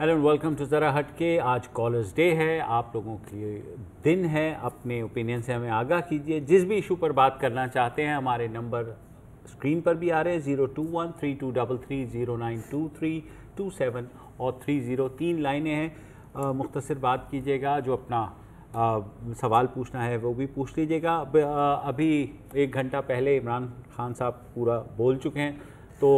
Hello and welcome to ज़रा हटके। आज कॉलर्स डे है, आप लोगों के दिन है, अपने ओपिनियन से हमें आगाह कीजिए। जिस भी इशू पर बात करना चाहते हैं, हमारे नंबर स्क्रीन पर भी आ रहे हैं 021-3233-092327 और 30। 3 लाइनें हैं, मुख्तसर बात कीजिएगा। जो अपना सवाल पूछना है वो भी पूछ लीजिएगा। अभी 1 घंटा पहले इमरान खान साहब पूरा बोल चुके हैं, तो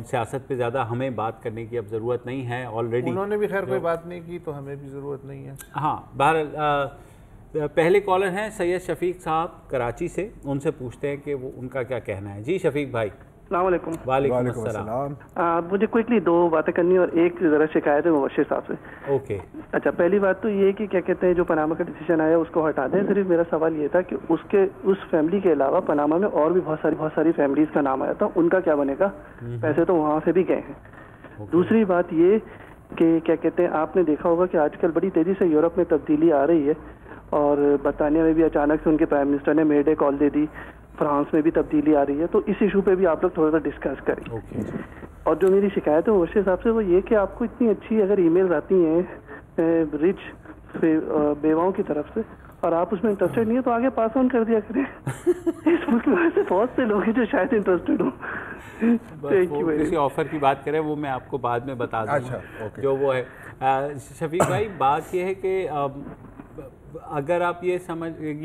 सियासत पे ज़्यादा हमें बात करने की अब ज़रूरत नहीं है। ऑलरेडी उन्होंने भी खैर कोई बात नहीं की, तो हमें भी ज़रूरत नहीं है। हाँ, बहरहाल पहले कॉलर हैं सैयद शफीक साहब कराची से, उनसे पूछते हैं कि वो उनका क्या कहना है। जी शफीक भाई। अस्सलाम वालेकुम। वालेकुम अस्सलाम। मुझे क्विकली 2 बातें करनी और एक ज़रा शिकायत है मुबश्शिर साहब से। ओके। अच्छा, पहली बात तो ये कि क्या कहते हैं, जो पनामा का डिसीजन आया उसको हटा दें। सिर्फ मेरा सवाल ये था कि उस फैमिली के अलावा पनामा में और भी बहुत सारी फैमिलीज का नाम आया था, उनका क्या बनेगा? पैसे तो वहाँ से भी गए हैं। दूसरी बात ये कि क्या कहते हैं, आपने देखा होगा कि आजकल बड़ी तेज़ी से यूरोप में तब्दीली आ रही है, और बरतानिया में भी अचानक से उनके प्राइम मिनिस्टर ने मे डे कॉल दे दी, फ्रांस में भी तब्दीली आ रही है। तो इस इशू पे भी आप लोग थोड़ा सा डिस्कस करें। और जो मेरी शिकायत है मुबश्शिर साहब से, वो ये कि आपको इतनी अच्छी अगर ईमेल्स आती हैं रिच बेवाओं की तरफ से, और आप उसमें इंटरेस्टेड नहीं है, तो आगे पास ऑन कर दिया करें। इस मुल्क में ऐसे बहुत से लोग हैं जो शायद इंटरेस्टेड हो। किसी ऑफर की बात करें, वो मैं आपको बाद में बता दूंगा। जो वो है शफीक भाई, बात ये है कि अगर आप ये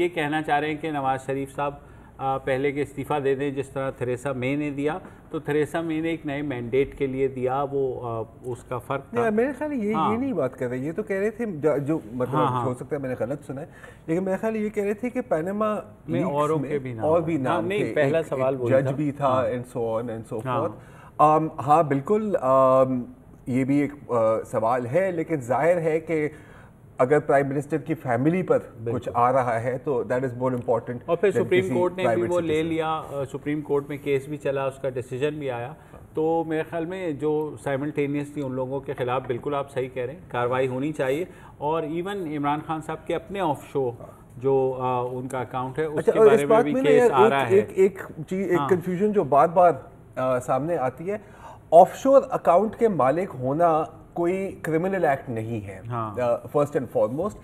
कहना चाह रहे हैं कि नवाज शरीफ साहब पहले के इस्तीफ़ा दे दें, जिस तरह थेरेसा मे ने दिया, तो थेरेसा मे ने एक नए मैंडेट के लिए दिया, वो उसका फ़र्क था। मेरे ख्याल ये नहीं बात कर रहे, ये तो कह रहे थे जो मतलब हो सकता है मैंने गलत सुना है, लेकिन मेरे ख्याल ये कह रहे थे कि पनामा में औरों के भी नाम नहीं, पहला सवाल जज भी था and so on and so forth. हाँ बिल्कुल, ये भी एक सवाल है, लेकिन जाहिर है कि अगर प्राइम मिनिस्टर की फैमिली पर कुछ आ रहा है तो दैट इज मोर इम्पोर्टेंट। और फिर सुप्रीम कोर्ट ने भी वो ले लिया, सुप्रीम कोर्ट में केस भी चला, उसका डिसीजन भी आया। तो मेरे ख्याल में जो साइमल्टेनियसली उन लोगों के खिलाफ, बिल्कुल आप सही कह रहे हैं, कार्रवाई होनी चाहिए। और इवन इमरान खान साहब के अपने ऑफ शो जो उनका अकाउंट है, उसके बारे में भी केस आ रहा है। एक कंफ्यूजन जो बार बार सामने आती है, ऑफशोर अकाउंट के मालिक होना कोई क्रिमिनल एक्ट नहीं है, first and foremost,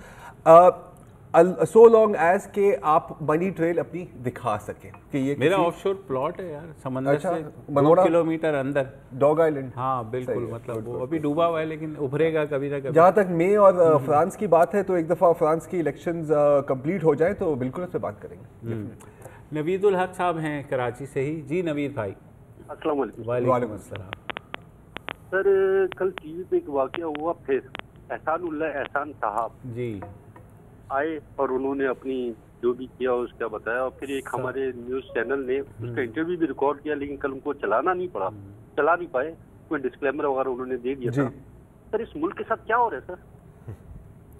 so long as के आप मनी ट्रेल अपनी दिखा सके कि ये मेरा ऑफशोर प्लॉट है यार, समंदर से 2 किलोमीटर अंदर, डॉग आइलैंड। हाँ बिल्कुल, मतलब वो अभी डूबा हुआ है, लेकिन उभरेगा कभी ना कभी। जहाँ तक मे और फ्रांस की बात है, तो एक दफ़ा फ्रांस की इलेक्शंस कंप्लीट हो जाए तो बिल्कुल उस पर बात करेंगे। नवीदुल हक साहब हैं कराची से ही। जी नवीद भाई। अस्सलाम वालेकुम। वालेकुम अस्सलाम। सर, कल टीवी पे एक वाकया हुआ, फिर एहसान साहब जी आए और उन्होंने अपनी जो भी किया उसका बताया, और फिर एक हमारे न्यूज़ चैनल ने उसका इंटरव्यू भी रिकॉर्ड किया, लेकिन कल उनको चला नहीं पाए, कोई डिस्क्लेमर वगैरह उन्होंने दे दिया था। सर, इस मुल्क के साथ क्या हो रहा है सर?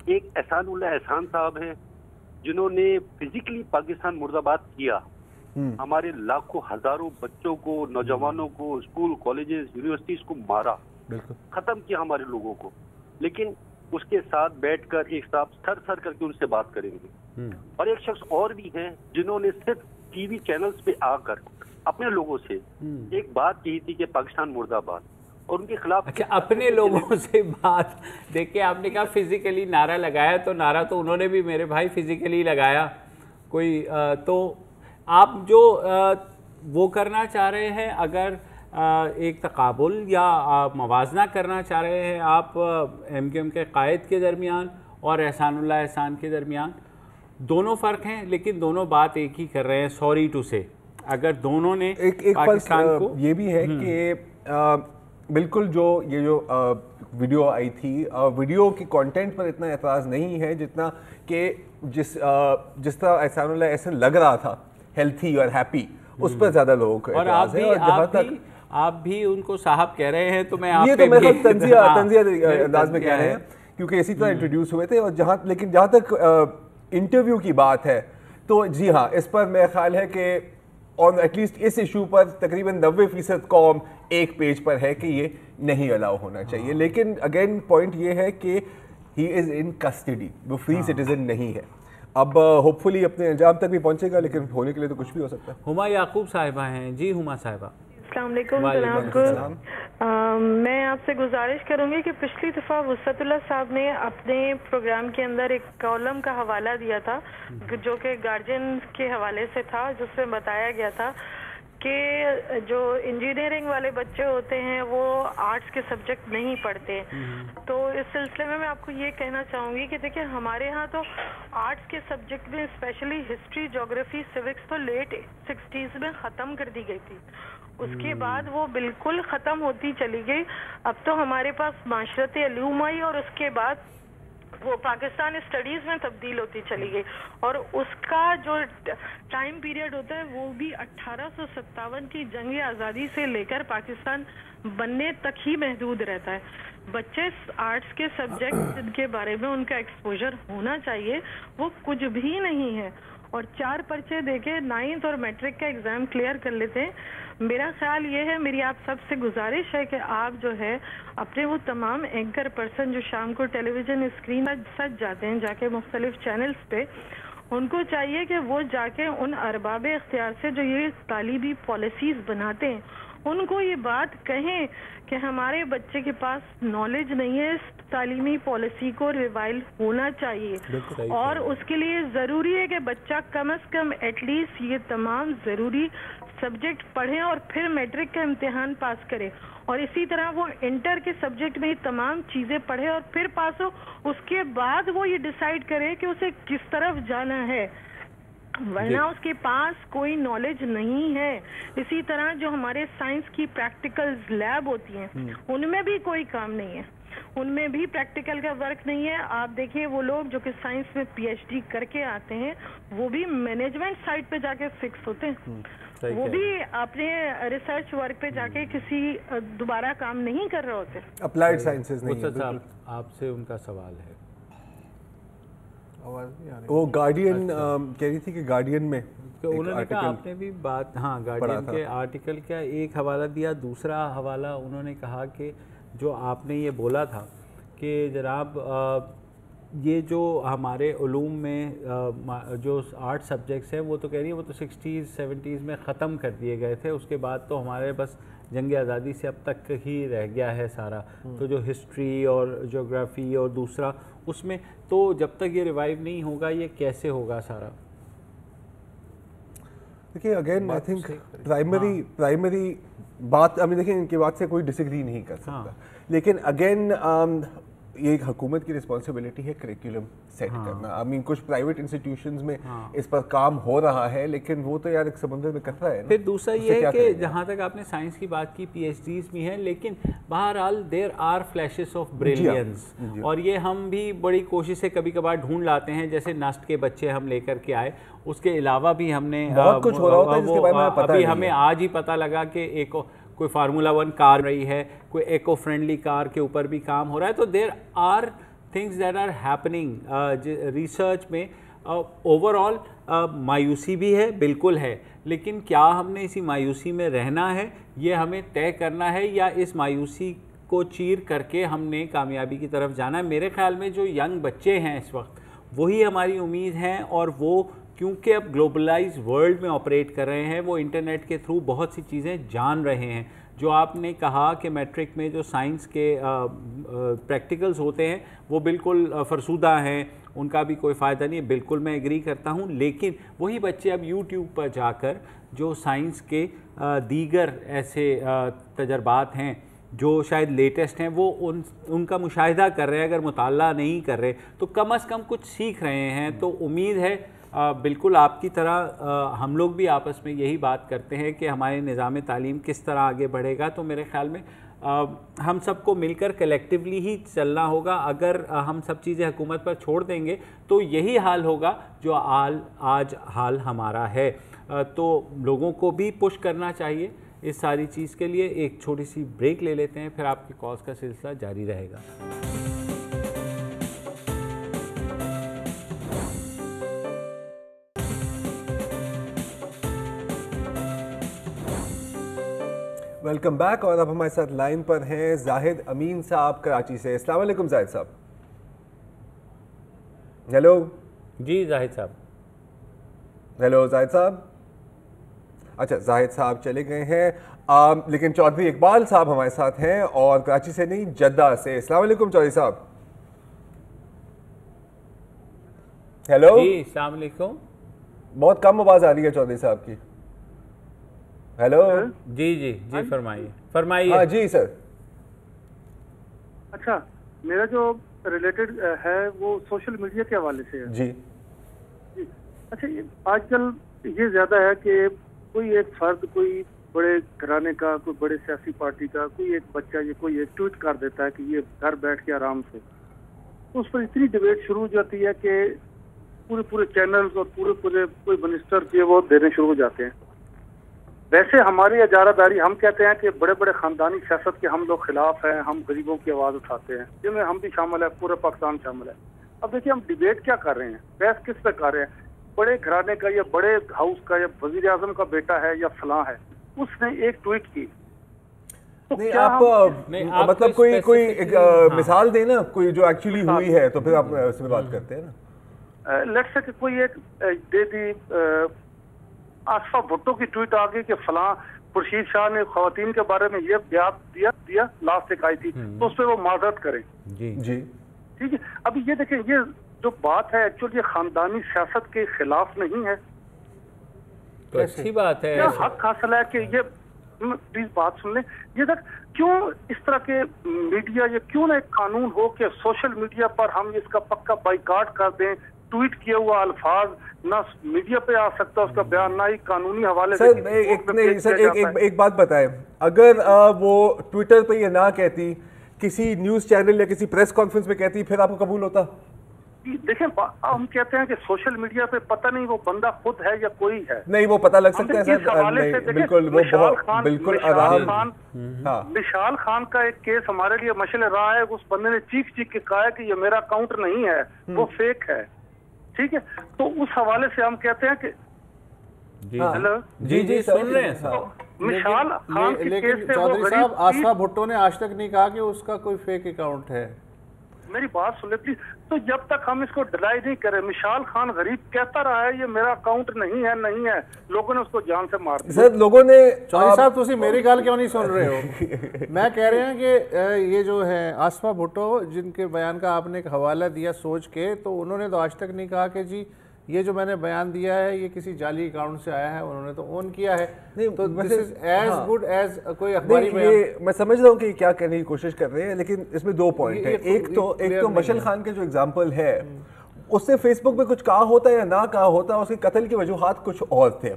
एक एहसान साहब हैं जिन्होंने फिजिकली पाकिस्तान मुर्दाबाद किया, हमारे लाखों हजारों बच्चों को, नौजवानों को, स्कूल कॉलेजेस यूनिवर्सिटीज को मारा, खत्म किया हमारे लोगों को, लेकिन उसके साथ बैठकर एक साथ सर करके उनसे बात करेंगे। और एक शख्स और भी है जिन्होंने सिर्फ टीवी चैनल्स पे आकर अपने लोगों से एक बात कही थी कि पाकिस्तान मुर्दाबाद, और उनके खिलाफ। अच्छा, अपने लोगों से बात, देखिए आपने कहा फिजिकली नारा लगाया, तो नारा तो उन्होंने भी मेरे भाई फिजिकली लगाया कोई। तो आप जो वो करना चाह रहे हैं, अगर एक तकाबुल या मवाजना करना चाह रहे हैं आप MQM के कायद के दरमियान और एहसान के दरमियान, दोनों फ़र्क हैं, लेकिन दोनों बात एक ही कर रहे हैं, सॉरी टू से। अगर दोनों ने एक पाकिस्तान को ये भी है कि बिल्कुल जो वीडियो आई थी, वीडियो की कंटेंट पर इतना एतराज़ नहीं है जितना कि जिस तरह एहसान लग रहा था, हेल्थी और हैप्पी, उस पर ज्यादा लोगों को और आप भी उनको साहब कह रहे हैं, तो मैं आप ये तो मेरे तंजिया अंदाज में कह रहे हैं, क्योंकि इसी तरह इंट्रोड्यूस हुए थे। और लेकिन जहाँ तक इंटरव्यू की बात है, तो जी हाँ, इस पर मेरा ख्याल है कि और एटलीस्ट इस इशू पर तकरीबन 90% कौम एक पेज पर है कि ये नहीं अलाउ होना चाहिए। लेकिन अगेन पॉइंट ये है कि ही इज़ इन कस्टडी, वो फ्री सिटीजन नहीं है। अब होपफुली अपने अंजाम तक भी पहुंचेगा, लेकिन होने के लिए तो कुछ भी हो सकता है। हुमा याकूब साहिबा हैं। जी हुमा साहिबा। السلام علیکم جناب کو میں آپ سے گزارش کروں گی کہ پچھلی دفعہ وسعت اللہ صاحب نے اپنے پروگرام کے اندر ایک کالم کا حوالہ دیا تھا جو کہ گارجین کے حوالے سے تھا، جس میں بتایا گیا تھا کہ جو انجینئرنگ والے بچے ہوتے ہیں وہ آرٹس کے سبجیکٹ نہیں پڑھتے. تو اس سلسلے میں آپ کو یہ کہنا چاہوں گی کہ دیکھیں ہمارے ہاں تو آرٹس کے سبجیکٹ میں اسپیشلی ہسٹری، جغرافی، سیوکس تو لیٹ 60s میں ختم کر دی گئی تھی. اس کے بعد وہ بالکل ختم ہوتی چلی گئی. اب تو ہمارے پاس معاشرت علوم آئی اور اس کے بعد وہ پاکستان اسٹڈیز میں تبدیل ہوتی چلی گئی، اور اس کا جو ٹائم پیریڈ ہوتا ہے وہ بھی 1857 کی جنگ آزادی سے لے کر پاکستان بننے تک ہی محدود رہتا ہے. بچے آرٹس کے سبجیکٹ جن کے بارے میں ان کا ایکسپوجر ہونا چاہیے وہ کچھ بھی نہیں ہے، اور 4 پرچے دے کے 9th اور میٹرک کا ایگزام کلیئر کر لیتے ہیں. میرا خیال یہ ہے، میری آپ سب سے گزارش ہے کہ آپ جو ہے اپنے وہ تمام اینکر پرسن جو شام کو ٹیلی ویژن اسکرین پر سج جاتے ہیں جا کے مختلف چینلز پہ، ان کو چاہیے کہ وہ جا کے ان ارباب اختیار سے جو یہ تعلیمی پالیسیز بناتے ہیں ان کو یہ بات کہیں کہ ہمارے بچے کے پاس نالج نہیں ہے، اس تعلیمی پالیسی کو ریوائل ہونا چاہیے، اور اس کے لیے ضروری ہے کہ بچہ کم از کم ایٹ لیسٹ یہ تمام ضروری سبجیکٹ پڑھیں اور پھر میٹرک کا امتحان پاس کرے، اور اسی طرح وہ انٹر کے سبجیکٹ میں یہ تمام چیزیں پڑھے اور پھر پاس ہو. اس کے بعد وہ یہ ڈیسائیڈ کرے کہ اسے کس طرف جانا ہے، ورنہ اس کے پاس کوئی نالج نہیں ہے. اسی طرح جو ہمارے سائنس کی پریکٹیکل لیب ہوتی ہیں ان میں بھی کوئی کام نہیں ہے، ان میں بھی پریکٹیکل کا ورک نہیں ہے. آپ دیکھیں وہ لوگ جو کہ سائنس میں پی ایچ ڈی کر کے آتے ہیں وہ بھی مینجمنٹ سائٹ پہ جا کے فکس ہوتے ہیں، وہ بھی اپنے ریسرچ ورک پہ جا کے کسی دوبارہ کام نہیں کر رہے ہوتے. اپلائیڈ سائنسز نہیں. آپ سے ان کا سوال ہے، وہ گارڈین کہہ رہی تھی کہ گارڈین میں انہوں نے کہا، آپ نے بھی بات، ہاں گارڈین کے آرٹیکل کا ایک حوالہ دیا، دوسرا حوالہ انہوں نے کہا کہ جو آپ نے یہ بولا تھا کہ جناب یہ جو ہمارے علوم میں جو آرٹ سبجیکٹس ہیں وہ تو کہہ رہی ہے وہ تو 60s 70s میں ختم کر دیے گئے تھے، اس کے بعد تو ہمارے بس جنگ آزادی سے اب تک ہی رہ گیا ہے سارا. تو جو ہسٹری اور جغرافی اور دوسرا اس میں تو جب تک یہ ریوائیو نہیں ہوگا یہ کیسے ہوگا سارا؟ دیکھیں اگین آئی تھنک پرائمری بات، ابھی دیکھیں ان کی بات سے کوئی ڈس ایگری نہیں کر سکتا، لیکن اگین یہ ایک حکومت کی رسپانسبلٹی ہے کریکولم سیٹ کرنا. آئی مین کچھ پرائیویٹ انسٹیٹیوشنز میں اس پر کام ہو رہا ہے، لیکن وہ تو یار ایک سمندر میں کر رہا ہے. پھر دوسرا یہ ہے کہ جہاں تک آپ نے سائنس کی بات کی، پی ایچ ڈیز بھی ہیں، لیکن بہرحال دیر آر فلیشز آف بریلینس، اور یہ ہم بھی بڑی کوشش سے کبھی کبھار ڈھونڈ لاتے ہیں. جیسے نسٹ کے بچے ہم لے کر کے آئے، اس کے علاوہ بھی ہم نے بہت کچھ ہو رہا ہوتا ہے جس کے بارے میں پتہ ابھی ہمیں آج ہی پتہ لگا کہ ایک کوئی فارمولا 1 کار رہی ہے، کوئی ایکو فرینڈلی کار کے اوپر بھی کام ہو رہا ہے. تو there are things that are happening research میں. اوور آل مایوسی بھی ہے، بالکل ہے، لیکن کیا ہم نے اسی مایوسی میں رہنا ہے، یہ ہمیں طے کرنا ہے، یا اس مایوسی کو چیر کر کے ہم نے کامیابی کی طرف جانا ہے؟ میرے خیال میں جو ینگ بچے ہیں اس وقت وہی ہماری امید ہیں، اور وہ کیونکہ اب گلوبلائز ورلڈ میں آپریٹ کر رہے ہیں، وہ انٹرنیٹ کے تھرو بہت سی چیزیں جان رہے ہیں. جو آپ نے کہا کہ میٹرک میں جو سائنس کے پریکٹیکلز ہوتے ہیں وہ بالکل فرسودہ ہیں، ان کا بھی کوئی فائدہ نہیں ہے، بالکل میں ایگری کرتا ہوں. لیکن وہی بچے اب یوٹیوب پر جا کر جو سائنس کے دیگر ایسے تجربات ہیں جو شاید لیٹسٹ ہیں وہ ان کا مشاہدہ کر رہے ہیں. اگر مطالعہ نہیں کر رہے تو کم از کم کچھ سیکھ رہے ہیں. تو امید ہے بالکل آپ کی طرح ہم لوگ بھی آپس میں یہی بات کرتے ہیں کہ ہمارے نظام تعلیم کس طرح آگے بڑھے گا. تو میرے خیال میں ہم سب کو مل کر کلیکٹیولی ہی چلنا ہوگا. اگر ہم سب چیزیں حکومت پر چھوڑ دیں گے تو یہی حال ہوگا جو آج حال ہمارا ہے. تو لوگوں کو بھی پش کرنا چاہیے اس ساری چیز کے لیے. ایک چھوٹی سی بریک لے لیتے ہیں، پھر آپ کے کالز کا سلسلہ جاری رہے گا. Welcome back. اور اب ہمارے ساتھ لائن پر ہیں زاہد امین صاحب کراچی سے. السلام علیکم زاہد صاحب. ہیلو جی زاہد صاحب. ہیلو زاہد صاحب. اچھا زاہد صاحب چلے گئے ہیں. لیکن چودھری اقبال صاحب ہمارے ساتھ ہیں اور کراچی سے نہیں جدہ سے. السلام علیکم چودھری صاحب. ہیلو جی السلام علیکم. بہت کم آواز آ رہی ہے چودھری صاحب کی. ہیلو جی جی جی فرمائیے فرمائیے. ہاں جی سر. اچھا میرا جو ریلیٹڈ ہے وہ سوشل میڈیا کے حوالے سے ہے. جی اچھا آج کل یہ زیادہ ہے کہ کوئی ایک فرد کوئی بڑے گھرانے کا کوئی بڑے سیاسی پارٹی کا کوئی ایک بچہ یا کوئی ایک ٹویٹ کر دیتا ہے کہ یہ گھر بیٹھ کے آرام سے, اس پر اتنی ڈبیٹ شروع ہو جاتی ہے کہ پورے چینلز اور پورے کوئی منسٹر جو وہ دینے شروع ہو جاتے ہیں. ویسے ہماری اجارہ داری ہم کہتے ہیں کہ بڑے بڑے خاندانی سیاست کے ہم لوگ خلاف ہیں, ہم غریبوں کی آواز اٹھاتے ہیں, جن میں ہم بھی شامل ہے, پورا پاکستان شامل ہے. اب دیکھیے ہم ڈبیٹ کیا کر رہے ہیں, بحث کس پہ کر رہے ہیں؟ بڑے گھرانے کا یا بڑے ہاؤس کا یا وزیر اعظم کا بیٹا ہے یا فلاں ہے, اس نے ایک ٹویٹ کی. نہیں آپ مطلب کوئی مثال دیں نا, کوئی جو ایکچولی ہوئی ہے, تو پھر آپ اس میں بات کرتے ہیں نا. لیٹس سے کہ کوئی ایک دے دی آصفہ بھٹو کی ٹویٹ آ گئی کہ فلاں خورشید شاہ نے خواتین کے بارے میں یہ بیان دیا لاسٹ ایک آئی تھی, تو اس پہ وہ معذرت کریں. جی جی ٹھیک ہے. ابھی یہ دیکھیں یہ جو بات ہے ایکچولی یہ خاندانی سیاست کے خلاف نہیں ہے, تو اچھی بات ہے. کیا حق حاصل ہے کہ یہ پلیز بات سن لیں, یہ تک کیوں اس طرح کے میڈیا یا کیوں نہ ایک قانون ہو کہ سوشل میڈیا پر ہم اس کا پکا بائیکاٹ کر دیں, ٹویٹ کیا ہوا الفاظ نہ میڈیا پہ آ سکتا اس کا بیان, نہ ہی قانونی حوالے سے. ایک بات بتائیں, اگر وہ ٹویٹر پہ یہ نہ کہتی, کسی نیوز چینل یا کسی پریس کانفرنس میں کہتی, پھر آپ کو قبول ہوتا؟ دیکھیں ہم کہتے ہیں کہ سوشل میڈیا پہ پتہ نہیں وہ بندہ خود ہے یا کوئی ہے, نہیں وہ پتہ لگ سکتا ہے سر. بالکل بالکل آرام. مشال خان کا ایک کیس ہمارے لیے مشعل راہ ہے, اس بندے نے چیخ کے کہا ہے کہ یہ میرا اکاؤنٹ نہیں ہے, وہ فیک ہے. ٹھیک ہے, تو اس حوالے سے ہم کہتے ہیں کہ جی جی سن رہے ہیں مشال خان کے کیس سے چودھری صاحب آصفہ بھٹو نے آج تک نہیں کہا کہ اس کا کوئی فیک اکاؤنٹ ہے. میری بات سن لیں پلیز. تو جب تک ہم اس کو ڈرائی نہیں کریں, مشال خان غریب کہتا رہا ہے یہ میرا اکاؤنٹ نہیں ہے, لوگوں نے اس کو جان سے مار دیا. سر لوگوں نے چودھری صاحب تسی میری گل کیوں نہیں سن رہے ہو؟ میں کہہ رہے ہیں کہ یہ جو ہے آصفہ بھٹو جن کے بیان کا آپ نے ایک حوالہ دیا سوچ کے, تو انہوں نے تو آج تک نہیں کہا کہ جی یہ جو میں نے بیان دیا ہے یہ کسی جعلی اکاؤنٹ سے آیا ہے, انہوں نے تو اون کیا ہے. تو دس از ایز گڈ ایز کوئی اخباری بیان. میں سمجھ رہا ہوں کہ کیا کہنے کی کوشش کر رہے ہیں, لیکن اس میں دو پوائنٹ ہیں. ایک تو مشعل خان کے جو اگزامپل ہے, اس سے فیس بک پہ کچھ کہا ہوتا یا نہ کہا ہوتا, اس کے قتل کی وجوہات کچھ اور تھے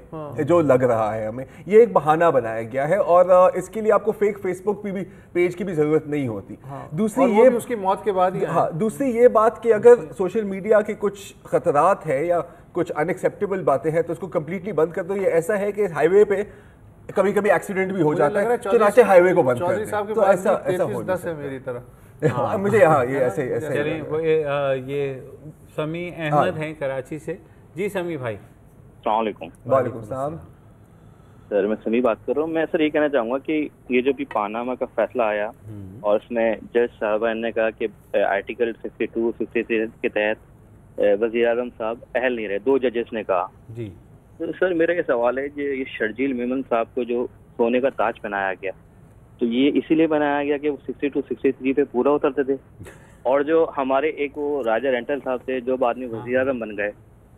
جو لگ رہا ہے ہمیں. یہ ایک بہانہ بنایا گیا ہے اور اس کے لیے آپ کو فیک فیس بک پیج کی بھی ضرورت نہیں ہوتی. دوسری یہ اس کی موت کے بعد ہی دوسری یہ بات کہ اگر سوشل میڈیا کے کچھ خطرات ہیں یا کچھ ان ایکسیپٹیبل باتیں ہیں تو اس کو کمپلیٹلی بند کر دو. یہ ایسا ہے کہ ہائی وے پہ کبھی کبھی ایکسیڈنٹ بھی ہو جاتا ہے, چنانچہ ہائی وے کو بند کر دیں. تو ایسا ہو جاتا ہے میری طرح. مجھے یہاں یہ ایسے یہ سمی احمد ہیں کراچی سے. جی سمی بھائی. السلام علیکم. وعلیکم السلام. سر میں سمی بات کر رہا ہوں. میں سر یہ کہنا چاہوں گا کہ یہ جو بھی پاناما کا فیصلہ آیا اور اس میں جج صاحبان نے کہا کہ آرٹیکل 62 63 کے تحت وزیر اعظم صاحب اہل نہیں رہے, 2 ججز نے کہا. جی سر میرا یہ سوال ہے کہ یہ شرجیل میمن صاحب کو جو سونے کا تاج پہنایا گیا, تو یہ اسی لیے بنایا گیا کہ وہ 62 63 پہ پورا اترتے تھے, اور جو ہمارے ایک وہ راجہ رینٹل صاحب تھے جو بعد میں وزیر اعظم بن گئے,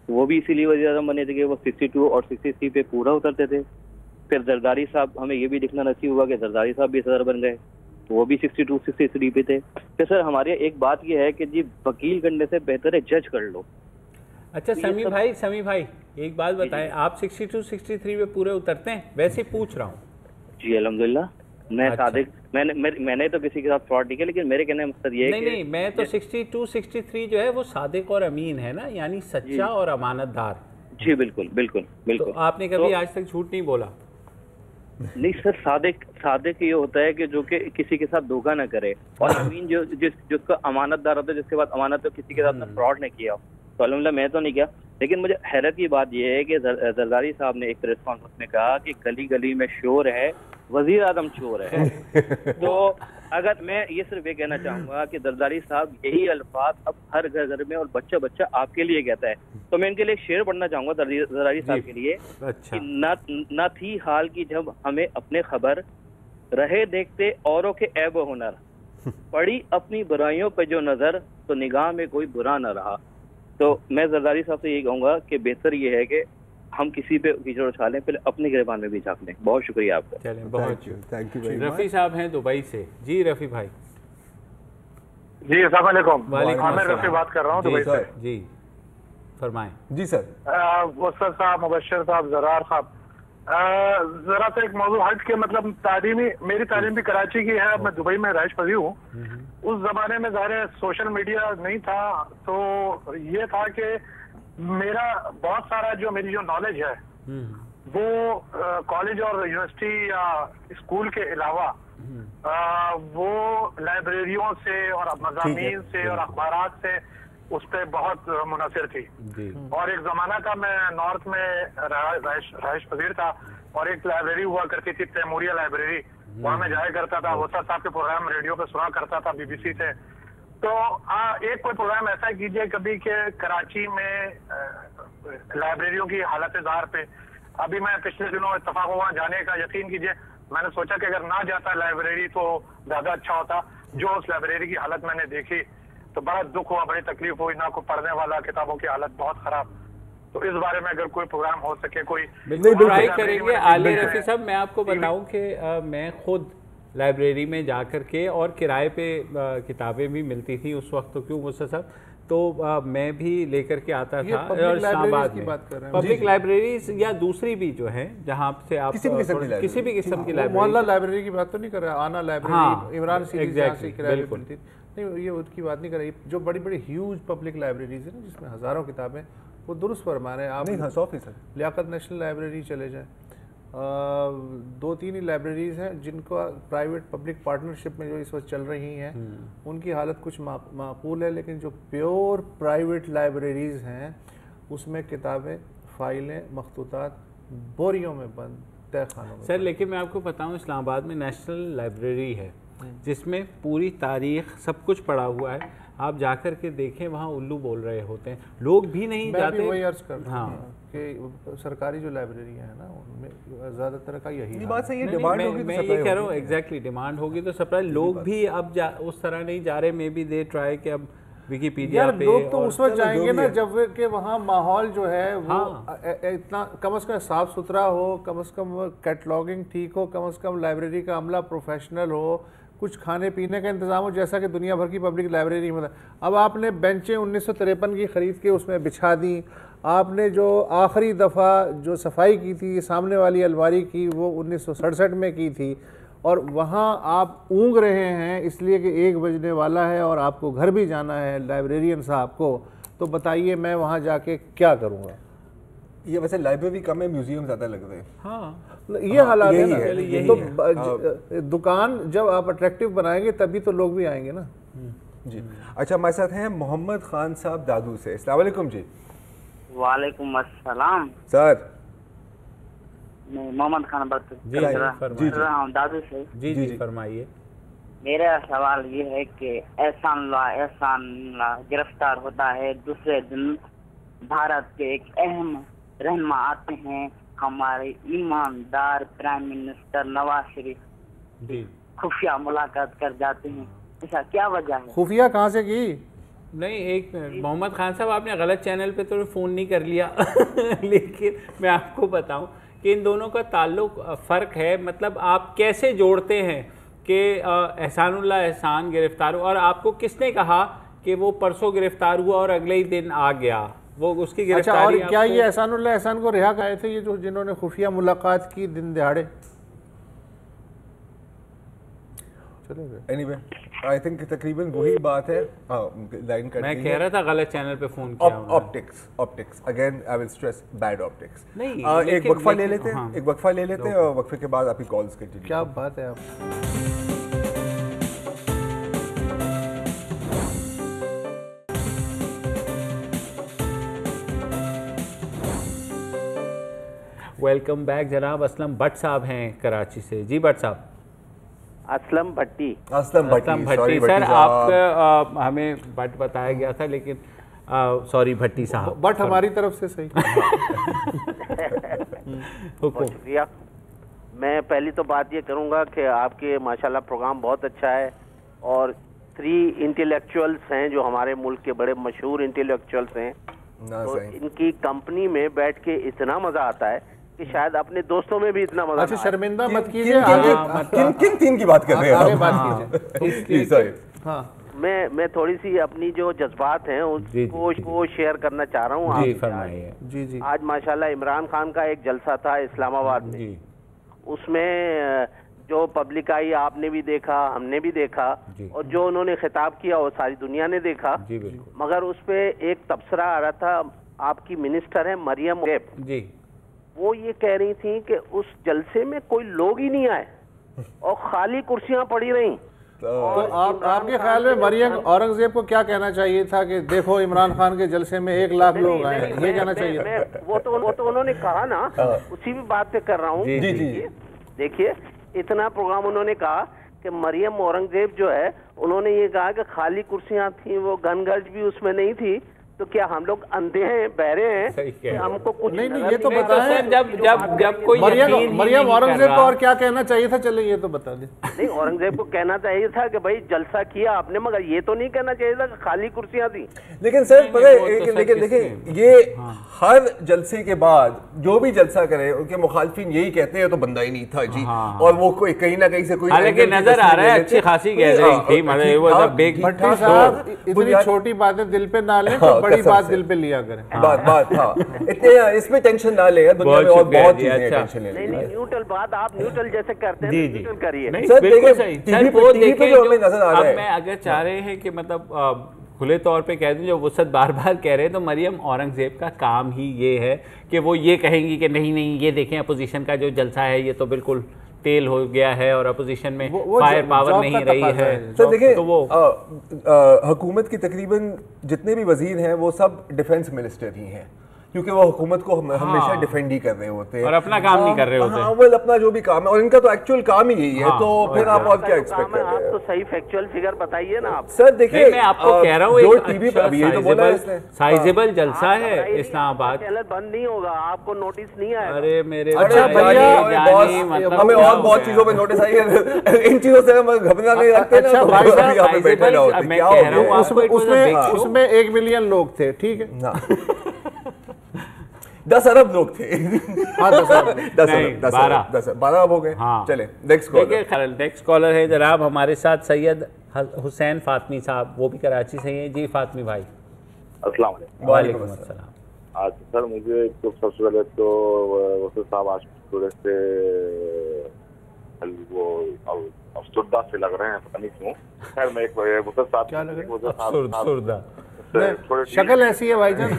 وہ بھی اسی لیے وزیر اعظم بنے تھے کہ وہ 62 اور 63 پہ پورا اترتے تھے. پھر زرداری صاحب, ہمیں یہ بھی دیکھنا نصیب ہوا کہ زرداری صاحب بھی صدر بن گئے, تو وہ بھی 62 63 پہ تھے. پھر سر ہمارے ایک بات یہ ہے کہ جی وکیل کرنے سے بہتر ہے جج کر لو. اچھا سمی بھائی ایک بات بتائیں, آپ 62 63 پہ پورے اترتے ہیں؟ ویسے پوچھ رہا ہوں. جی الحمدللہ. میں صادق, میں نے تو کسی کے ساتھ فراڈ نہیں کیا, لیکن میرے کہنے کا مقصد یہ ہے نہیں میں تو 62 63 جو ہے وہ صادق اور امین ہے نا, یعنی سچا اور امانت دار. جی بالکل بالکل بالکل. آپ نے کبھی آج تک جھوٹ نہیں بولا؟ نہیں سر, صادق یہ ہوتا ہے کہ جو کہ کسی کے ساتھ دھوکہ نہ کرے, اور امین جس کا امانت دار ہوتا ہے, جس کے بعد امانت تو کسی کے ساتھ فراڈ نہیں کیا. تو الحمدللہ میں تو نہیں کیا, لیکن مجھے حیرت کی بات یہ ہے کہ زرداری صاحب نے ایک پریس کانفرنس میں کہا کہ گلی گلی میں شور ہے वजीर आजम चोर है। तो अगर मैं ये सिर्फ ये कहना चाहूंगा कि जरदारी साहब यही अल्फाज अब हर घर घर में और बच्चा बच्चा आपके लिए कहता है, तो मैं इनके लिए एक शेर पढ़ना चाहूंगा जरदारी साहब के लिए। अच्छा। कि न थी हाल की जब हमें अपने खबर, रहे देखते औरों के ऐब व हुनर, पड़ी अपनी बुराइयों पे जो नजर, तो निगाह में कोई बुरा न रहा। तो मैं जरदारी साहब से यही कहूंगा कि बेहतर ये है कि हम किसी पे कीचड़ उछालें, पहले अपने गिरबान में भी झाँक लें। बहुत शुक्रिया आपका। चलें, बहुत थैंक यू। रफ़ी साहब हैं दुबई से। जी रफ़ी भाई। जी अस्सलाम वालेकुम। वालेकुम आमिर अस्सलाम। रफ़ी बात कर रहा हूँ दुबई से। जी फरमाएं। जी सर। मुस्तफ़ा साहब, मुबश्शिर साहब, ज़रार साहब, जरा सा एक मौजूद हट के, मतलब मेरी तालीम भी कराची की है, मैं दुबई में रहाइश पजीर हूँ। उस जमाने में ज़ाहिर सोशल मीडिया नहीं था, तो ये था कि मेरा बहुत सारा जो मेरी जो नॉलेज है वो कॉलेज और यूनिवर्सिटी या स्कूल के अलावा वो लाइब्रेरियों से और मज़ामीन से और अखबारात से उस पर बहुत मुनसर थी। और एक जमाना था मैं नॉर्थ में रहाइश पजीर था और एक लाइब्रेरी हुआ करती थी, तैमूरिया लाइब्रेरी, वहाँ मैं जाया करता था। वसा साहब के प्रोग्राम रेडियो पे सुना करता था बीबीसी से। तो एक कोई प्रोग्राम ऐसा कीजिए कभी कि कराची में लाइब्रेरियों की हालत ज़ाहिर पे, अभी मैं पिछले दिनों इत्तफाक वहाँ जाने का, यकीन कीजिए मैंने सोचा कि अगर ना जाता लाइब्रेरी तो ज्यादा अच्छा होता। जो उस लाइब्रेरी की हालत मैंने देखी तो बड़ा दुख हुआ, बड़ी तकलीफ हुई, ना कोई पढ़ने वाला, किताबों की हालत बहुत खराब। तो इस बारे में अगर कोई प्रोग्राम हो सके, कोई ट्राई करेंगे। आले रफ़ी साहब, मैं आपको बताऊं कि मैं खुद लाइब्रेरी में जा कर के, और किराए पे किताबें भी मिलती थी उस वक्त, तो क्यों मुझसे साहब, तो मैं भी लेकर के आता था। और इस्लामाबाद में पब्लिक लाइब्रेरीज या दूसरी भी जो है जहाँ से आप किसी भी किस्म की लाइब्रेरी, मोहल्ला लाइब्रेरी की बात तो नहीं कर रहा, आना लाइब्रेरी, इमरान सीरीज नहीं, ये उसकी बात नहीं कर रही। जो बड़ी बड़ी ह्यूज पब्लिक लाइब्रेरीज है ना, जिसमें हज़ारों किताबें, वो दुरुस्त फरमा रहे हैं आप। 100%। लियाकत नेशनल लाइब्रेरी चले जाएं, 2-3 ही लाइब्रेरीज़ हैं जिनको प्राइवेट पब्लिक पार्टनरशिप में जो इस वक्त चल रही हैं, उनकी हालत कुछ माकूल है। लेकिन जो प्योर प्राइवेट लाइब्रेरीज़ हैं उसमें किताबें, फाइलें, मखतूतात बोरियों में बंद, तहखानों में। सर लेकिन मैं आपको बताऊं, इस्लामाबाद में नेशनल लाइब्रेरी है जिसमें पूरी तारीख सब कुछ पड़ा हुआ है। आप जाकर के देखें, वहाँ उल्लू बोल रहे होते हैं, लोग भी नहीं जाते। मैं भी वही अर्ज करता हूँ कि सरकारी जो लाइब्रेरियाँ हैं ना, उनमें ज़्यादातर का यही बात सही है। डिमांड होगी, मैं ये कह रहा हूँ, एग्जैक्टली डिमांड होगी तो सप्लाई। लोग भी अब उस तरह नहीं जा रहे। मे बी दे ट्राई कि अब विकिपीडिया पे लोग तो उस वक्त जाएंगे ना जब कि वहाँ माहौल जो है वो इतना कम से कम साफ सुथरा हो, कम से कम कैटलॉगिंग ठीक हो, कम से कम लाइब्रेरी का अमला प्रोफेशनल हो, कुछ खाने पीने का इंतजाम हो, जैसा कि दुनिया भर की पब्लिक लाइब्रेरी में। अब आपने बेंचें 1953 की ख़रीद के उसमें बिछा दी। आपने जो आखिरी दफ़ा जो सफाई की थी सामने वाली अलमारी की, वो 1967 में की थी, और वहाँ आप ऊँग रहे हैं इसलिए कि 1 बजने वाला है और आपको घर भी जाना है लाइब्रेरियन साहब को। तो बताइए मैं वहाँ जाके क्या करूँगा? ये वैसे लाइब्रेरी कम है, म्यूजियम ज़्यादा लग रहे हैं। हाँ, ये हालात है ना। तो दुकान जब आप अट्रैक्टिव बनाएंगे तभी तो लोग भी आएंगे ना। जी अच्छा, हमारे साथ हैं मोहम्मद खान साहब दादू से। अस्सलाम वालेकुम जी। वालेकुम अस्सलाम सर। मैं मोहम्मद खान बात कर रहा हूँ दादू से। जी जी फरमाइए। मेरा सवाल ये है कि एहसान गिरफ्तार होता है, दूसरे दिन भारत के एक अहम रहनुमा आते हैं, हमारे ईमानदार प्राइम मिनिस्टर नवाज शरीफ खुफिया मुलाकात कर जाते हैं। ऐसा क्या वजह है? खुफिया कहाँ से की? नहीं, एक मिनट मोहम्मद खान साहब, आपने गलत चैनल पे तो फ़ोन नहीं कर लिया लेकिन मैं आपको बताऊं कि इन दोनों का ताल्लुक फ़र्क है। मतलब आप कैसे जोड़ते हैं कि एहसानुल्लाह एहसान गिरफ्तार हुआ, और आपको किसने कहा कि वो परसों गिरफ्तार हुआ और अगले ही दिन आ गया वो उसकी गिरफ्तारी? अच्छा, और क्या ये एहसानुल्लाह एहसान को रिहा कराए थे, ये जो जिन्होंने खुफिया मुलाकात की दिन दिहाड़े? Anyway, I think तकरीबन वही बात है। लाइन कट, मैं कह रहा था गलत चैनल पे फोन किया। Optics again I will stress bad optics. नहीं, एक वक्फा ले लेते हैं, एक वक्फा ले लेते हैं और वक्फे के बाद आपकी कॉल्स कंटिन्यू। क्या बात है आप। वेलकम बैक जनाब। असलम भट्ट साहब हैं कराची से। जी भट्ट साहब। असलम भट्टी। असलम भट्टी सर, आपका हमें भट्ट बताया गया था, लेकिन सॉरी भट्टी साहब। भट्ट हमारी तरफ से सही। शुक्रिया। मैं पहली तो बात ये करूँगा कि आपके माशाल्लाह प्रोग्राम बहुत अच्छा है, और 3 इंटेलेक्चुअल्स हैं जो हमारे मुल्क के बड़े मशहूर इंटेलेक्चुअल्स हैं, तो इनकी कंपनी में बैठ के इतना मजा आता है कि शायद अपने दोस्तों में भी इतना मजा। अच्छा, शर्मिंदा मत कीजिए। किन 3 की बात कर रहे हैं? आगे बात कीजिए। हाँ, मैं थोड़ी सी अपनी जो जज्बात हैं उसको शेयर करना चाह रहा हूँ। जी। आज माशाल्लाह इमरान खान का एक जलसा था इस्लामाबाद में, उसमें जो पब्लिक आई आपने भी देखा, हमने भी देखा, और जो उन्होंने खिताब किया वो सारी दुनिया ने देखा। मगर उस पे एक तबसरा आ रहा था, आपकी मिनिस्टर है मरियम जी, वो ये कह रही थी कि उस जलसे में कोई लोग ही नहीं आए और खाली कुर्सियां पड़ी रहीं। तो आपके ख्याल में मरियम औरंगजेब को क्या कहना चाहिए था कि देखो इमरान खान के जलसे में 1 लाख लोग आए, ये कहना चाहिए था? वो तो उन्होंने कहा ना, उसी भी बात पे कर रहा हूँ। देखिए इतना प्रोग्राम उन्होंने कहा कि मरियम औरंगजेब जो है, उन्होंने ये कहा कि खाली कुर्सियां थी, वो गनगर्ज भी उसमें नहीं थी, तो क्या हम लोग अंधे हैं, बहरे हैं? हमको कुछ नहीं, ये तो बताएं। जब कोई मरियम औरंगजेब को और क्या कहना चाहिए था, चले ये तो बता दें। नहीं, औरंगजेब को कहना चाहिए था कि भाई जलसा किया आपने, मगर ये तो नहीं कहना चाहिए था कि खाली कुर्सियां थी। लेकिन सर पता है, लेकिन देखिए ये हर जलसे के बाद जो भी जलसा करे उनके मुखालफिन यही कहते हैं तो बंदा ही नहीं था जी, और वो कोई कहीं ना कहीं से कोई नजर आ रहा है अच्छी खासी गैदरिंग थी। भट्टी साहब इतनी छोटी बातें दिल पे ना लें, बड़ी बात दिल पे लिया करें। बात हाँ, इतने इसमें टेंशन ना ले, दुनिया में और बहुत चीजें टेंशन ले। नहीं, न्यूट्रल बात आप न्यूट्रल जैसे करते हैं, न्यूट्रल करिए। सर देखिए टीवी पे जो हमें नजर आ रहा है, मैं अगर चाह रहे हैं कि मतलब खुले तौर पे कह दूं, जो वसत बार बार कह रहे हैं, तो मरियम औरंगजेब का काम ही ये है कि वो ये कहेंगी कि नहीं ये देखें अपोजिशन का जो जलसा है ये तो बिल्कुल तेल हो गया है और अपोजिशन में फायर पावर नहीं रही है। सर देखिए, हुकूमत की तकरीबन जितने भी वजीर हैं वो सब डिफेंस मिनिस्टर ही हैं, क्योंकि वो हुकूमत को हमेशा डिफेंड ही कर रहे होते हैं और अपना काम नहीं कर रहे होते। हाँ, वो अपना जो भी काम है, और इनका तो एक्चुअल काम ही यही है, तो फिर आप और क्या एक्सपेक्ट कर रहे हैं? आप तो सही फैक्चुअल फिगर बताइए ना आप। सर देखिए, मैं आपको कह रहा हूँ, जो टीवी पे अभी तो बोला है साइजेबल जलसा है इस्लामाबाद। चैनल बंद नहीं होगा, आपको नोटिस नहीं आएगा। अरे मेरे अच्छा भैया, हमें और बहुत चीजों पे नोटिस आई है, इन चीजों से हम घबरा नहीं रखते ना। उसमें 1 मिलियन लोग थे, ठीक है, 10 अरब लोग थे। 12 अब हो गए। हाँ। चले नेक्स्ट कॉलर। नेक्स्ट कॉलर है जनाब हमारे साथ सैयद हुसैन फातमी साहब, वो भी कराची से हैं। जी फातमी भाई। अस्सलाम वालेकुम अस्सलाम। आज सर मुझे तो सबसे पहले तो वसीम साहब आज थोड़े से वो अफसरदा से लग रहे हैं, पता नहीं क्यों। खैर मैं एक वसीम साहब क्या लग रहा है? शक्ल ऐसी है भाईजान।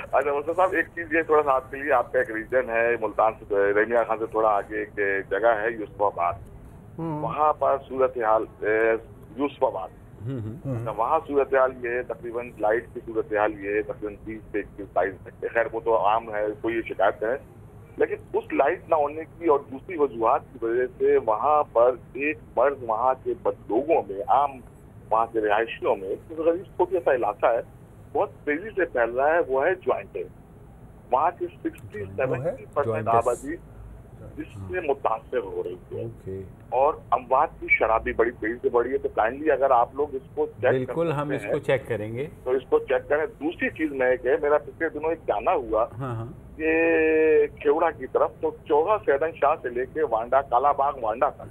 अच्छा वसीम साहब, एक चीज ये थोड़ा सा आपके लिए, आपका एक रीजन है मुल्तान से, रैमिया खान से थोड़ा आगे एक जगह है यूसुफाबाद, वहाँ पर सूरत हाल यूसुफाबाद, वहाँ सूरत हाल ये तकरीबन लाइट की सूरत हाल ये तकरीबन 30 से 21 लाइट, खैर वो तो आम है, कोई ये शिकायत है, लेकिन उस लाइट ना होने की और दूसरी वजूहत की वजह से वहाँ पर एक मर्ज वहाँ के लोगों में, आम वहाँ के रिहायशियों में, गरीब छोटा सा इलाका है, बहुत तेजी से फैल रहा है, वो है ज्वाइंटेड। वहाँ की 60-70% आबादी जिससे मुतासर हो रही है, और अमवात की शरह भी बड़ी तेजी से बढ़ी है। तो काइंडली अगर आप लोग इसको चेक, बिल्कुल हम इसको चेक करेंगे, तो इसको चेक करें। दूसरी चीज में एक है, मेरा पिछले दिनों एक जाना हुआ ये खेवड़ा की तरफ, तो 14 सैदन शाह से लेके वांडा, कालाबाग वांडा तक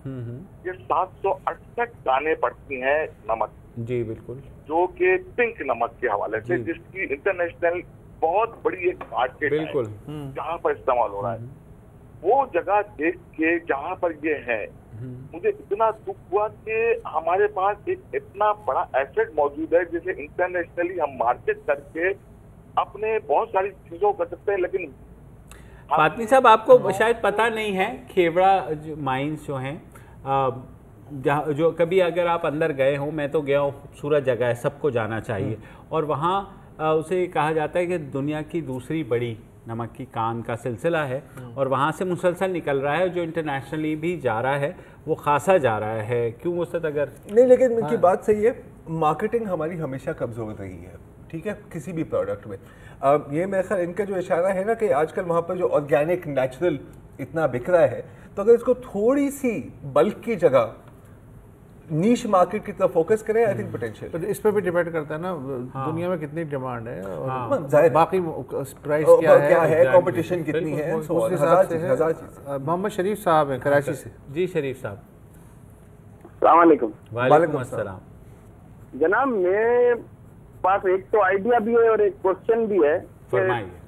ये 768 दाने पड़ती हैं नमक, जी बिल्कुल, जो कि पिंक नमक के हवाले से, जिसकी इंटरनेशनल बहुत बड़ी एक मार्केट बिल्कुल है जहाँ पर इस्तेमाल हो रहा है। वो जगह देख के जहाँ पर ये है, मुझे इतना दुख हुआ कि हमारे पास एक इतना बड़ा एसेट मौजूद है जिसे इंटरनेशनली हम मार्केट करके अपने बहुत सारी चीजों कर सकते हैं। लेकिन फातमी साहब, आपको शायद पता नहीं है, खेवड़ा माइंस जो हैं, जहाँ जो कभी अगर आप अंदर गए हो, मैं तो गया हूँ, खूबसूरत जगह है, सबको जाना चाहिए, और वहाँ उसे कहा जाता है कि दुनिया की दूसरी बड़ी नमक की कान का सिलसिला है और वहाँ से मुसलसल निकल रहा है, जो इंटरनेशनली भी जा रहा है वो खासा जा रहा है। क्यों मुस्तद? अगर नहीं, लेकिन इनकी बात सही है, मार्केटिंग हमारी हमेशा कमज़ोर रही है, ठीक है, किसी भी प्रोडक्ट में। ये मेरे ख्याल इनका जो इशारा है ना कि आजकल वहाँ पर जो ऑर्गेनिक नेचुरल इतना बिक रहा है, तो अगर इसको थोड़ी सी बल्क की जगह नीश मार्केट की तरफ फोकस करें, आई थिंक पोटेंशियल। तो इस पे भी डिपेंड करता है ना दुनिया में कितनी डिमांड है और बाकी प्राइस क्या है, कंपटीशन कितनी है, उस हिसाब से है। मोहम्मद शरीफ साहब हैं कराची से। जी शरीफ साहब, अस्सलाम वालेकुम। वालेकुम अस्सलाम। जनाब मेरे पास एक तो आइडिया भी है और एक क्वेश्चन भी है।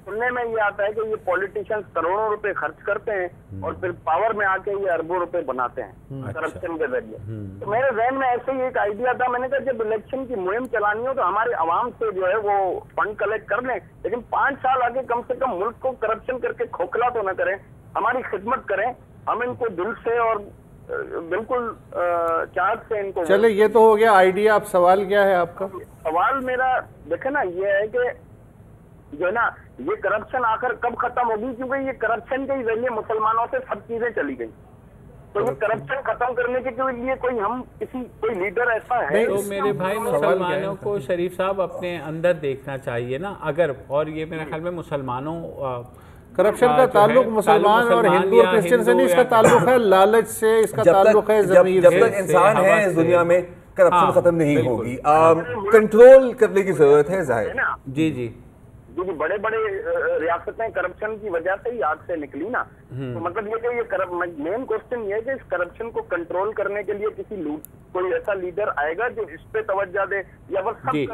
सुनने में ये आता है कि ये पॉलिटिशियंस करोड़ों रुपए खर्च करते हैं और फिर पावर में आके ये अरबों रुपए बनाते हैं करप्शन के जरिए। तो मेरे जहन में ऐसे ही एक आइडिया था, मैंने कहा जब इलेक्शन की मुहिम चलानी हो तो हमारे अवाम से जो है वो फंड कलेक्ट कर लें, लेकिन 5 साल आगे कम से कम मुल्क को करप्शन करके खोखला तो न करें, हमारी खिदमत करें। हम इनको दिल से और बिल्कुल चाहत से इनको। चले, ये तो हो गया आइडिया। अब सवाल क्या है आपका? सवाल मेरा देखे ना ये है कि जो है ना ये करप्शन आखिर कब खत्म होगी, क्योंकि ये करप्शन के जरिए मुसलमानों से सब चीजें चली गई। तो ये करप्शन खत्म करने के लिए कोई लीडर ऐसा है? तो मेरे भाई मुसलमानों को शरीफ साहब अपने अंदर देखना चाहिए ना, अगर, और ये मेरे ख्याल में मुसलमानों करप्शन का ताल्लुक मुसलमान और हिंदू और क्रिश्चियन से नहीं, इसका ताल्लुक है लालच से, इसका ताल्लुक है ज़मीर से। जब तक इंसान है इस दुनिया में करप्शन खत्म नहीं होगी, कंट्रोल करने की जरूरत है जाहिर। जी जी, क्योंकि बड़े बड़े रियासतें करप्शन की वजह से ही आग से निकली ना। तो मतलब ये कि ये मेन क्वेश्चन ये है कि इस करप्शन को कंट्रोल करने के लिए कोई ऐसा लीडर आएगा जो इस पे तवज्जो दे, या बस जी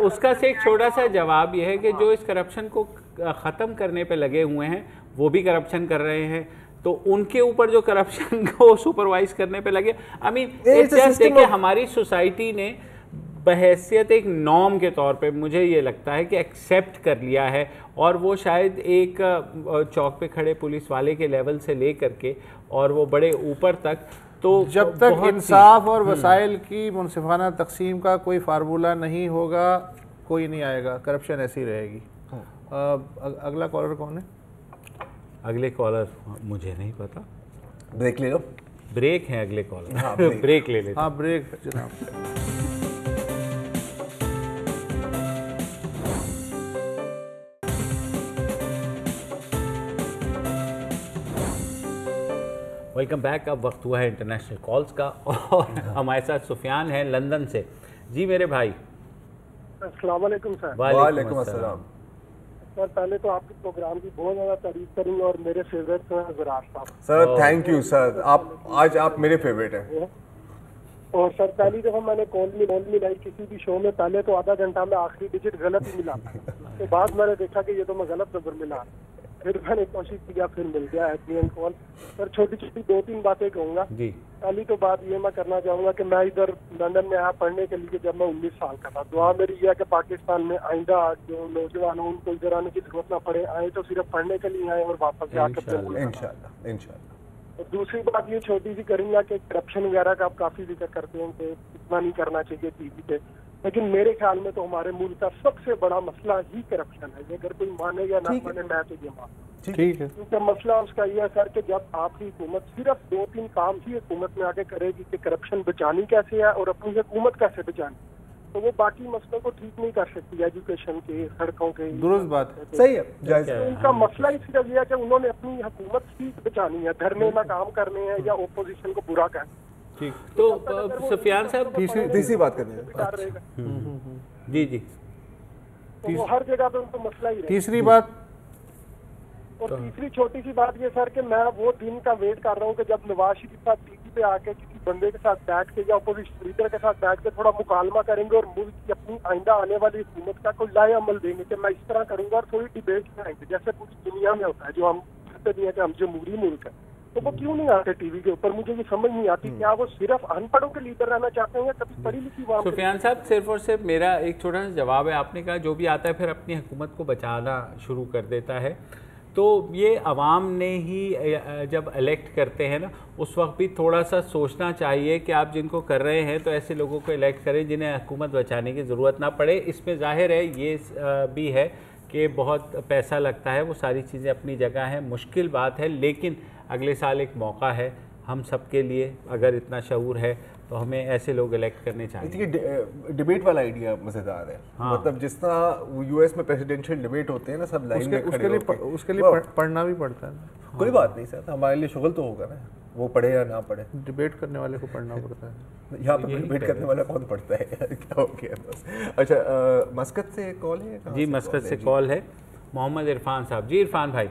उसका से एक छोटा सा जवाब ये है कि जो इस करप्शन को ख़त्म करने पे लगे हुए हैं वो भी करप्शन कर रहे हैं, तो उनके ऊपर जो करप्शन को सुपरवाइज करने पे लगे, आई मीन देखिए हमारी सोसाइटी ने बहैसियत एक नॉर्म के तौर पे मुझे ये लगता है कि एक्सेप्ट कर लिया है, और वो शायद एक चौक पे खड़े पुलिस वाले के लेवल से ले करके और वो बड़े ऊपर तक, तो जब तक इंसाफ और वसाइल की मुनसिफाना तकसीम का कोई फार्मूला नहीं होगा कोई नहीं आएगा, करप्शन ऐसी रहेगी। अगला कॉलर कौन है? अगले कॉलर मुझे नहीं पता, ब्रेक ले लो। ब्रेक है अगले कॉलर। हाँ, ब्रेक ले लेते। हाँ ब्रेक जनाब। Welcome back. अब वक्त हुआ है इंटरनेशनल कॉल्स का और हमारे साथ सुफियान हैं लंदन से। जी मेरे भाई। अस्सलाम वालेकुम सर। वालेकुम अस्सलाम। सर पहले तो आपके प्रोग्राम की बहुत ज़्यादा तारीफ करूँगा और मेरे फेवरेट हैं ज़रार साहब। सर थैंक यू सर, आज आप मेरे फेवरेट हैं। और सर पहली दफ़ा मैंने कॉल मिलाई किसी भी शो में, पहले तो आधा घंटा में आखिरी डिजिट गलत ही मिला, उसके बाद मैंने देखा कि ये तो मैं गलत नंबर मिला, फिर मैंने कोशिश किया, फिर मिल गया एट कॉल। सर छोटी छोटी 2-3 बातें कहूँगा। पहली तो बात ये मैं करना चाहूँगा कि मैं इधर लंदन में आया पढ़ने के लिए जब मैं 19 साल का था। दुआ मेरी यह है कि पाकिस्तान में आइंदा जो नौजवान हो उनको इधर आने की जरूरत ना पड़े, आए तो सिर्फ पढ़ने के लिए आए और वापस जाकर। इंशाल्लाह। और दूसरी बात ये छोटी सी करूँगा कि करप्शन वगैरह का आप काफी जिक्र करते हैं कि इतना नहीं करना चाहिए टीवी पे, लेकिन मेरे ख्याल में तो हमारे मुल्क का सबसे बड़ा मसला ही करप्शन है। अगर कोई माने या ना माने मैं तो ये मानता हूँ, ठीक है, क्योंकि मसला उसका यह है सर कि जब आपकी हुकूमत सिर्फ 2-3 काम ही हुकूमत में आके करेगी कि करप्शन बचानी कैसे है और अपनी हुकूमत कैसे बचानी, तो वो बाकी मसलों को ठीक नहीं कर सकती, एजुकेशन के, सड़कों के। दुरुस्त बात है, सही है। तो उनका मसला ही सिर्फ यह है कि उन्होंने अपनी हुकूमत ठीक बचानी है, धरने में काम करने हैं या ओपोजिशन को बुरा करना। ठीक, तो सुफियान साहब तीसरी बात करनी है। जी जी, तो वो हर जगह पे उनको मसला ही है। तीसरी बात और तीसरी छोटी सी बात ये सर कि मैं वो दिन का वेट कर रहा हूँ कि जब नवाज शरीफ साहब टीवी पे आके किसी बंदे के साथ बैठ के या अपोजिशन लीडर के साथ बैठ के थोड़ा मुकालमा करेंगे और मुल्क की अपनी आइंदा आने वाली हुकूमत का कोई लाए अमल देंगे कि मैं इस तरह करूंगा, और थोड़ी डिबेट कराएंगे जैसे पूरी दुनिया में होता है, जो हम कहते भी है कि हम जमहूरी मुल्क है। तो वो क्यों नहीं आते टीवी के ऊपर? मुझे ये समझ नहीं आती, क्या वो सिर्फ अनपढ़ों के लीडर रहना चाहते हैं या कभी पढ़ी लिखी बात? सुफियान साहब सिर्फ और सिर्फ मेरा एक छोटा सा जवाब है, आपने कहा जो भी आता है फिर अपनी हुकूमत को बचाना शुरू कर देता है, तो ये अवाम ने ही जब इलेक्ट करते हैं ना उस वक्त भी थोड़ा सा सोचना चाहिए कि आप जिनको कर रहे हैं तो ऐसे लोगों को इलेक्ट करें जिन्हें हुकूमत बचाने की ज़रूरत ना पड़े। इसमें ज़ाहिर है ये भी है کہ بہت پیسہ لگتا ہے، وہ ساری چیزیں اپنی جگہ ہیں، مشکل بات ہے، لیکن اگلے سال ایک موقع ہے ہم سب کے لیے، اگر اتنا شعور ہے تو ہمیں ایسے لوگ الیکٹ کرنے چاہیے۔ ڈیبیٹ والا آئیڈیا مزیدار ہے، مطلب جس طرح یو ایس میں پریزیڈینشیل ڈیبیٹ ہوتے ہیں نا، سب لائن میں کھڑے ہوتے ہیں، اس کے لیے پڑھنا بھی پڑتا ہے۔ کوئی بات نہیں سر، ہمارے لیے شغل تو ہوگا نا، وہ پڑھے یا نہ پڑھے، ڈیبیٹ کرنے والے کو پڑھنا پڑتا ہے۔ یہاں پہ ڈیبیٹ کرنے والا کون پڑھتا ہے یار، کیا ہو گیا بس۔ اچھا مسقط سے کال ہے؟ جی مسقط سے کال ہے، محمد عرفان صاحب۔ جی عرفان بھائی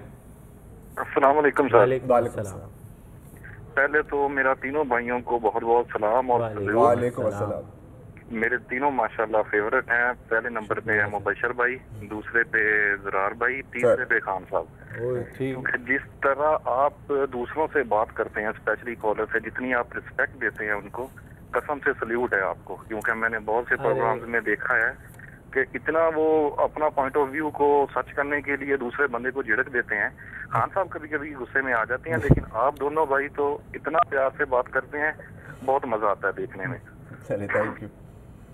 السلام علیکم سر۔ وعلیکم السلام۔ پہلے تو میرا تینوں بھائیوں کو بہت بہت سلام، اور وعلیکم السلام۔ میرے تینوں ماشاءاللہ فیورٹ ہیں۔ پہلے نمبر پہ ہے مبشر بھائی، دوسرے پہ زرار بھائی، تیسرے پہ خان صاحب۔ کیونکہ جس طرح آپ دوسروں سے بات کرتے ہیں، اسپیشلی کالر سے، جتنی آپ رسپیکٹ دیتے ہیں ان کو، قسم سے سلیوٹ ہے آپ کو، کیونکہ میں نے بہت سے پروگرامز میں دیکھا ہے کہ اتنا وہ اپنا پوائنٹ آف ویو کو سچ کرنے کے لیے دوسرے بندے کو جھڑک دیتے ہیں۔ خان صاحب کبھی کبھی غصے میں آ جاتے ہیں، لیکن آپ دونوں بھائی تو اتنا پیار سے بات کرتے ہیں، بہت مزہ آتا ہے دیکھنے میں۔ چلے تھینک یو۔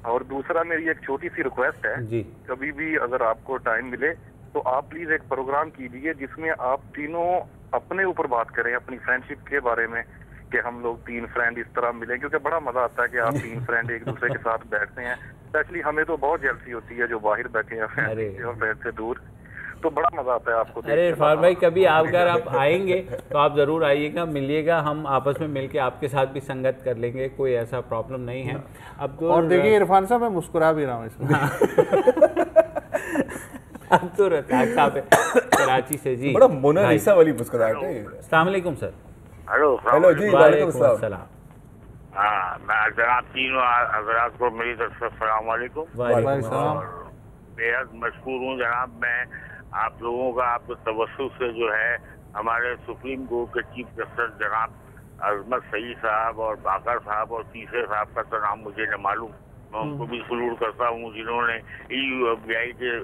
اور دوسرا میری ایک چھوٹی سی ریکویسٹ ہے، کبھی بھی اگر آپ کو ٹائم ملے تو آپ پلیز ایک پروگرام کیجیے جس میں آپ تینوں اپنے اوپر بات کریں، اپنی فرینڈشپ کے بارے میں، کہ ہم لوگ تین فرینڈ اس طرح ملیں، کیونکہ بڑا مزہ آتا ہے کہ آپ تین فرینڈ ایک دوسرے کے ساتھ بیٹھتے ہیں۔ اسپیشلی ہمیں تو بہت جیلسی ہوتی ہے جو باہر بیٹھے ہیں اور بیٹھ سے دور، تو بڑا مزہ آتا ہے آپ کو۔ ارے عرفان بھائی کبھی اگر آپ آئیں گے تو آپ ضرور آئیے گا، ملیے گا، ہم آپس میں مل کے آپ کے ساتھ بھی سنگت کر لیں گے، کوئی ایسا پرابلم نہیں ہے۔ اب تو اور دیکھیے عرفان صاحب میں مسکرا بھی رہا ہوں اس میں۔ اب تو رتاق صاحب کراچی سے، جی بڑا مونالیسا والی مسکراہٹ ہے۔ السلام علیکم سر۔ ہیلو جی وعلیکم السلام۔ ہاں میں جناب تینوں حضرات کو میری طرف سے السلام علیکم۔ وعلیکم السلام۔ بےحد مشکور ہوں جناب میں آپ لوگوں کا، آپ کے توسط سے جو ہے ہمارے سپریم کورٹ کے چیف جسٹس جناب عظمت سعید صاحب اور باقر صاحب اور تیسرے صاحب کا تو نام مجھے نہ معلوم، میں ان کو بھی سلوٹ کرتا ہوں جنہوں نے EUFBI کے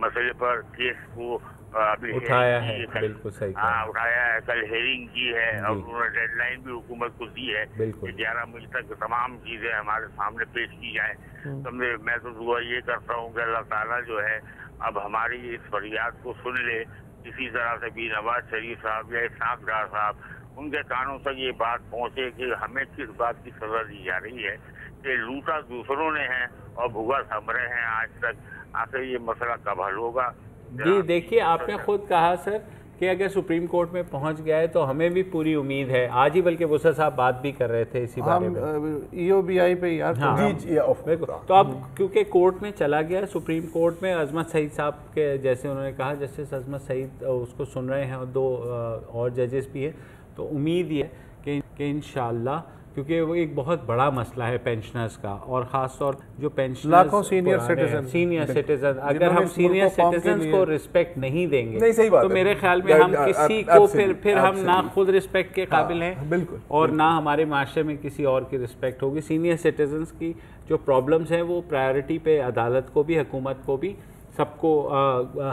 مسئلے پر کیس کو ابھی اٹھایا ہے، بالکل صحیح اٹھایا ہے، کل ہیئرنگ کی ہے، اور انہوں نے ڈیڈ لائن بھی حکومت کو دی ہے کہ 11 مئی تک تمام چیزیں ہمارے سامنے پیش کی جائیں۔ تو میں تو دعا یہ کرتا ہوں کہ اللہ تعالیٰ جو ہے اب ہماری اس فریاد کو سن لے، کسی طرح سے بھی نواز شریف صاحب یا اسحاق ڈار صاحب ان کے کانوں تک یہ بات پہنچے کہ ہمیں کس بات کی سزا دی جا رہی ہے کہ لوٹا دوسروں نے ہے اور بھوگا سمرے ہیں آج تک۔ آخر یہ مسئلہ کب حل ہوگا؟ جی دیکھیے آپ نے خود کہا سر کہ اگر سپریم کورٹ میں پہنچ گیا ہے تو ہمیں بھی پوری امید ہے، آج ہی بلکہ وسر صاحب بات بھی کر رہے تھے اسی بارے میں، EOBI پہ یار۔ تو اب کیونکہ کورٹ میں چلا گیا، سپریم کورٹ میں عظمت سعید صاحب کے جیسے انہوں نے کہا، جسٹس عظمت سعید اس کو سن رہے ہیں اور 2 اور ججز بھی ہیں، تو امید یہ ہے کہ انشاءاللہ، کیونکہ وہ ایک بہت بڑا مسئلہ ہے پینشنرز کا، اور خاص طور جو پینشنرز لاکھوں سینئر سٹیزن، اگر ہم سینئر سٹیزنز کو رسپیکٹ نہیں دیں گے تو میرے خیال میں ہم کسی کو پھر ہم نہ خود رسپیکٹ کے قابل ہیں اور نہ ہمارے معاشرے میں کسی اور کی رسپیکٹ ہوگی۔ سینئر سٹیزنز کی جو پرابلمز ہیں وہ پرائیورٹی پہ عدالت کو بھی، حکومت کو بھی، سب کو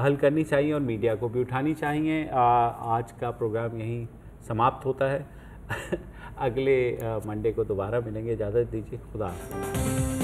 حل کرنی چاہیے اور میڈیا کو بھی اٹھانی چاہیے۔ آج کا پروگرام یہیں سماپت ہوتا ہے، اگلے منڈے کو دوبارہ ملیں گے، اجازت دیجیے، خدا حافظ۔